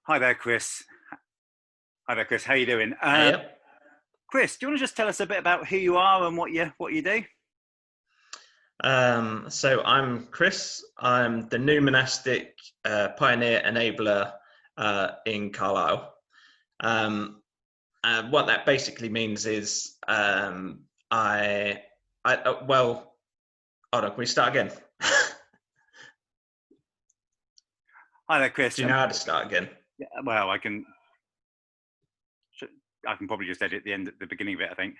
Hi there, Chris. Hi there, Chris. How you doing? Yep. Chris, do you want to just tell us a bit about who you are and what you do? So I'm Chris. I'm the new monastic pioneer enabler in Carlisle. What that basically means is well, hold on. Can we start again? Hi there, Chris. Do you know how to start again? Yeah, well, I can probably just edit the beginning of it, I think.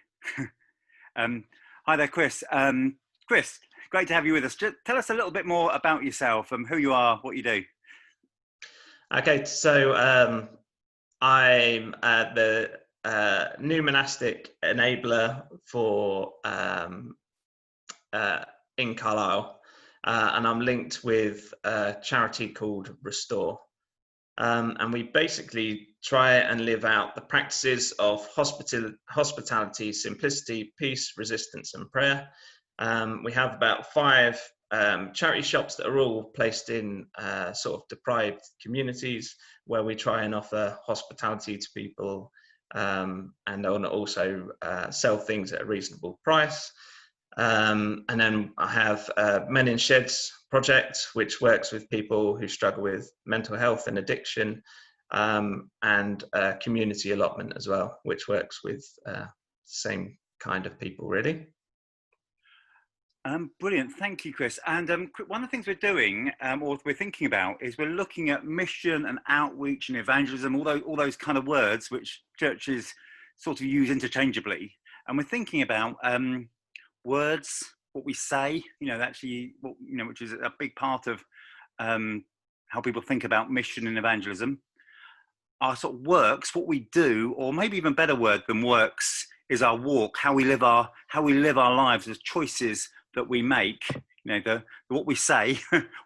um, Hi there, Chris. Chris, great to have you with us. Just tell us a little bit more about yourself and who you are, what you do. Okay, so I'm the new monastic enabler for uh, in Carlisle, and I'm linked with a charity called Restore. And we basically try and live out the practices of hospitality, simplicity, peace, resistance, and prayer. We have about five charity shops that are all placed in sort of deprived communities where we try and offer hospitality to people and also sell things at a reasonable price. And then I have Men in Sheds project, which works with people who struggle with mental health and addiction, and community allotment as well, which works with same kind of people, really. Brilliant, thank you, Chris. And one of the things we're doing, or we're thinking about, is we're looking at mission and outreach and evangelism, all those kind of words which churches sort of use interchangeably. And we're thinking about words, what we say, actually, which is a big part of how people think about mission and evangelism. Our sort of works, what we do, or maybe even better word than works, is our walk, how we live our lives, as choices that we make. What we say,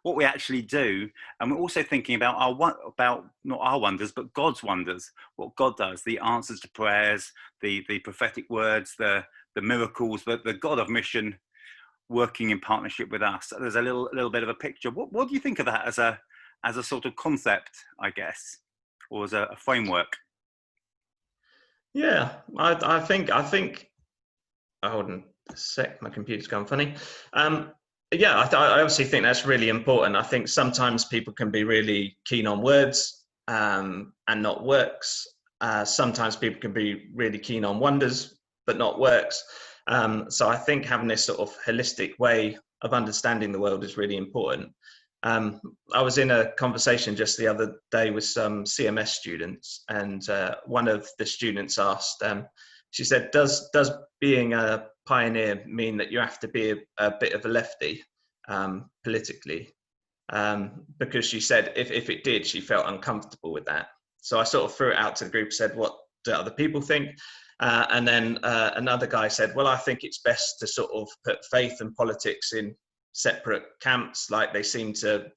what we actually do, and we're also thinking about about not our wonders, but God's wonders, what God does, the answers to prayers, the prophetic words, the miracles, the God of mission working in partnership with us. There's a little bit of a picture. What do you think of that as a sort of concept, I guess, or as a framework? Yeah, I think. Hold on a sec, my computer's gone funny. Yeah, I obviously think that's really important. I think sometimes people can be really keen on words and not works. Sometimes people can be really keen on wonders but not works. So I think having this sort of holistic way of understanding the world is really important. I was in a conversation just the other day with some CMS students, and one of the students asked, she said, does being a pioneer mean that you have to be a bit of a lefty politically? Because she said if it did, she felt uncomfortable with that. So I sort of threw it out to the group, said, what do other people think? And then another guy said, well, I think it's best to sort of put faith and politics in separate camps, like they seem to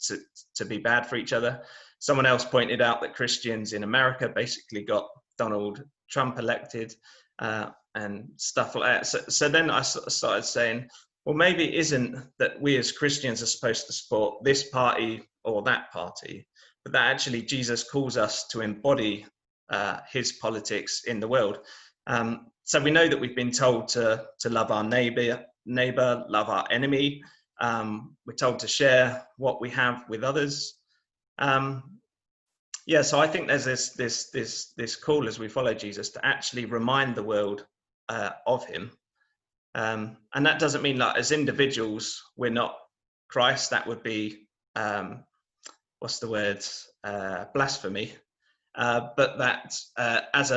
be bad for each other. Someone else pointed out that Christians in America basically got Donald Trump elected and stuff like that. So then I started saying, well, maybe it isn't that we as Christians are supposed to support this party or that party, but that actually Jesus calls us to embody his politics in the world. So we know that we've been told to love our neighbor, love our enemy. We're told to share what we have with others. Yeah, so I think there's this call as we follow Jesus to actually remind the world of him, and that doesn't mean that as individuals we're not Christ. That would be what's the word? Blasphemy. But that as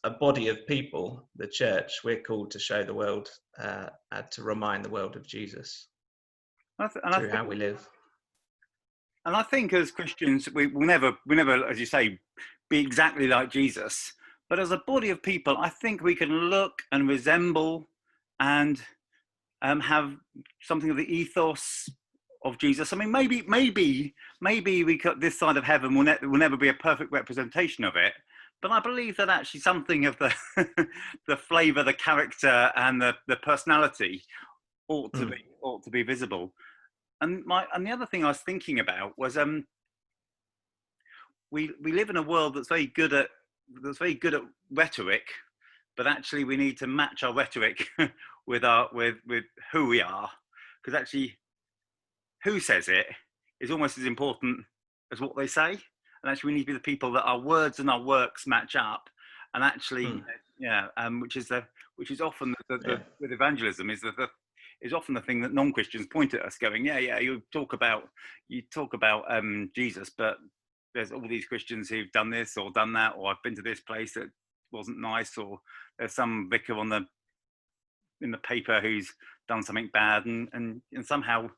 a body of people, the church, we're called to show the world, to remind the world of Jesus And I through think, how we live. and I think as Christians, we will never, as you say, be exactly like Jesus. But as a body of people, I think we can look and resemble and have something of the ethos of Jesus. I mean, maybe we could, this side of heaven will never be a perfect representation of it. But I believe that actually something of the the flavour, the character, and the personality Mm. ought to be visible. And the other thing I was thinking about was we live in a world that's very good at rhetoric, but actually we need to match our rhetoric with who we are, because actually who says it is almost as important as what they say. And actually we need to be the people that our words and our works match up. And actually, which is often with evangelism is often the thing that non-Christians point at us, going, you talk about Jesus, but there's all these Christians who've done this or done that, or I've been to this place that wasn't nice, or there's some vicar in the paper who's done something bad, and somehow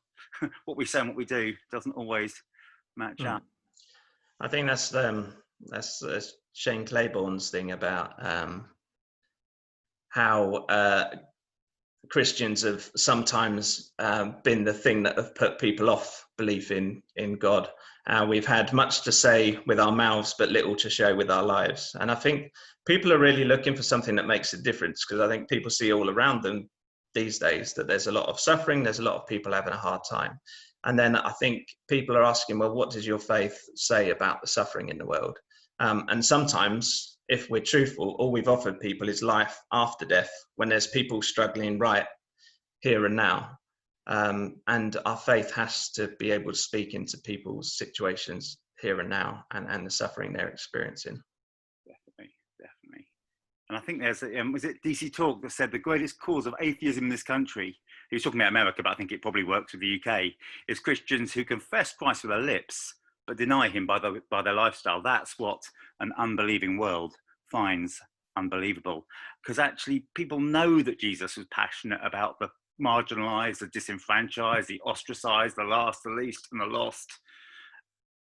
what we say and what we do doesn't always match up. I think that's Shane Claiborne's thing about how Christians have sometimes been the thing that have put people off belief in God. We've had much to say with our mouths, but little to show with our lives. And I think people are really looking for something that makes a difference, because I think people see all around them these days that there's a lot of suffering, there's a lot of people having a hard time. And then I think people are asking, well, what does your faith say about the suffering in the world? And sometimes, if we're truthful, all we've offered people is life after death, when there's people struggling right here and now. And our faith has to be able to speak into people's situations here and now, and the suffering they're experiencing. Definitely. And I think there's, was it DC Talk that said the greatest cause of atheism in this country, he was talking about America, but I think it probably works with the UK, is Christians who confess Christ with their lips, but deny him by their lifestyle. That's what an unbelieving world finds unbelievable. Because actually people know that Jesus was passionate about the marginalized, the disenfranchised, the ostracized, the last, the least, and the lost.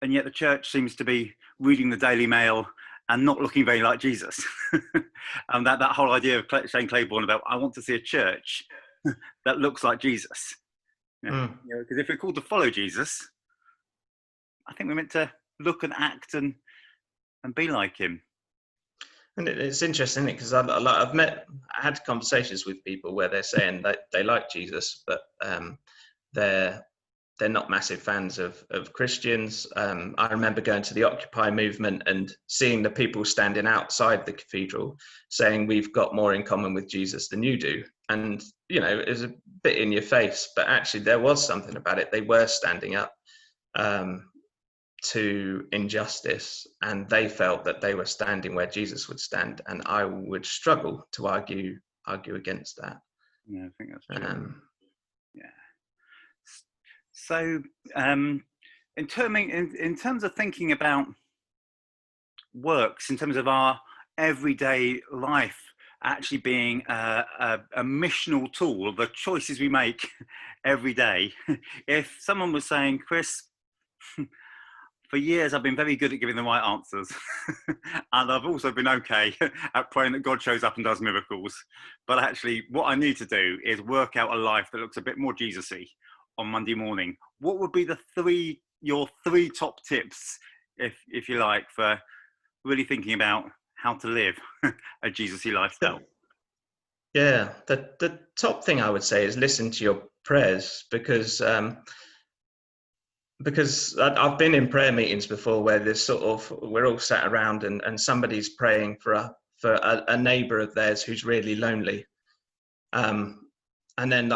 And yet the church seems to be reading the Daily Mail and not looking very like Jesus. And that whole idea of Shane Claiborne about, I want to see a church that looks like Jesus. Because if we're called to follow Jesus, I think we're meant to look and act and be like him. And it's interesting, because I've had conversations with people where they're saying that they like Jesus, but they're not massive fans of Christians. I remember going to the Occupy movement and seeing the people standing outside the cathedral saying, we've got more in common with Jesus than you do. And, it was a bit in your face, but actually there was something about it. They were standing up to injustice, and they felt that they were standing where Jesus would stand. And I would struggle to argue against that. Yeah, I think that's true. So, in terms of thinking about works, in terms of our everyday life actually being a missional tool, the choices we make every day. If someone was saying, Chris, for years I've been very good at giving the right answers, and I've also been okay at praying that God shows up and does miracles, but actually what I need to do is work out a life that looks a bit more Jesus-y on Monday morning. What would be your three top tips, if you like, for really thinking about how to live a Jesus-y lifestyle? Yeah, the top thing I would say is listen to your prayers, because I've been in prayer meetings before where there's we're all sat around and somebody's praying for a neighbor of theirs who's really lonely, and then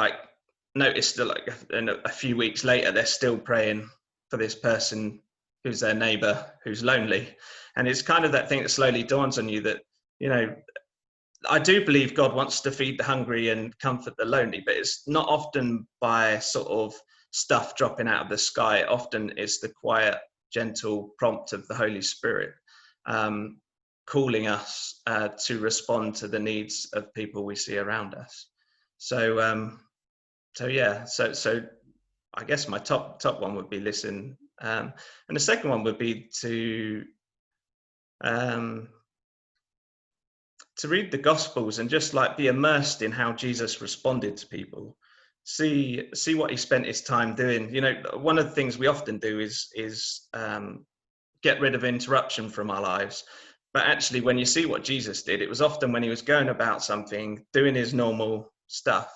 notice that a few weeks later they're still praying for this person who's their neighbor who's lonely. And it's kind of that thing that slowly dawns on you that, I do believe God wants to feed the hungry and comfort the lonely, but it's not often by stuff dropping out of the sky. Often it's the quiet, gentle prompt of the Holy Spirit calling us to respond to the needs of people we see around us. So I guess my top one would be listen, and the second one would be to read the Gospels and just be immersed in how Jesus responded to people. See what he spent his time doing. One of the things we often do is get rid of interruption from our lives. But actually, when you see what Jesus did, it was often when he was going about something, doing his normal stuff,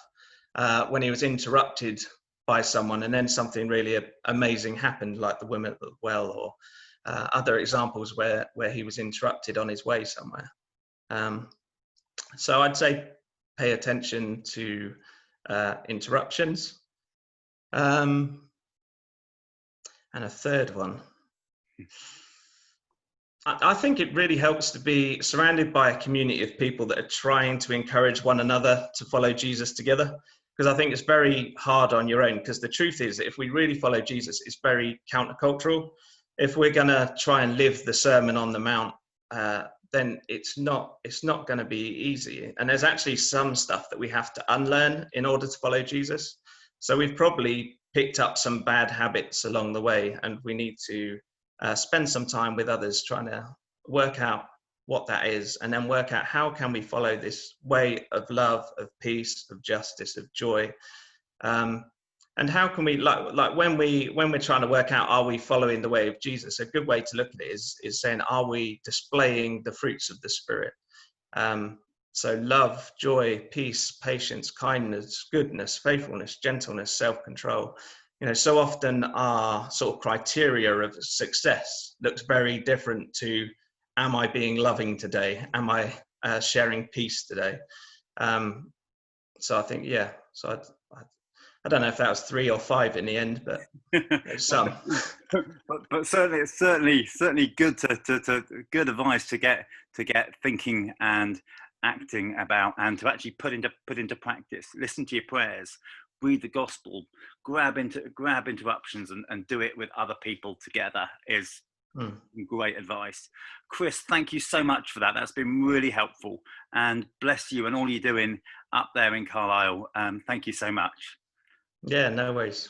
when he was interrupted by someone, and then something really amazing happened, like the woman at the well, or other examples where he was interrupted on his way somewhere. So I'd say pay attention to interruptions. And a third one. I think it really helps to be surrounded by a community of people that are trying to encourage one another to follow Jesus together. Because I think it's very hard on your own. Because the truth is that if we really follow Jesus, it's very countercultural. If we're going to try and live the Sermon on the Mount, then it's not going to be easy. And there's actually some stuff that we have to unlearn in order to follow Jesus. So we've probably picked up some bad habits along the way, and we need to spend some time with others trying to work out what that is, and then work out how can we follow this way of love, of peace, of justice, of joy. And how can we, like when we're trying to work out, are we following the way of Jesus? A good way to look at it is saying, are we displaying the fruits of the Spirit? So love, joy, peace, patience, kindness, goodness, faithfulness, gentleness, self-control. So often our sort of criteria of success looks very different to, am I being loving today? Am I sharing peace today? So I think, yeah. So I don't know if that was 3 or 5 in the end, but some. but certainly, it's certainly good to good advice to get thinking and acting about, and to actually put into practice. Listen to your prayers, read the gospel, grab interruptions, and do it with other people together is great advice. Chris, thank you so much for that. That's been really helpful, and bless you and all you're doing up there in Carlisle. Thank you so much. Yeah, no worries.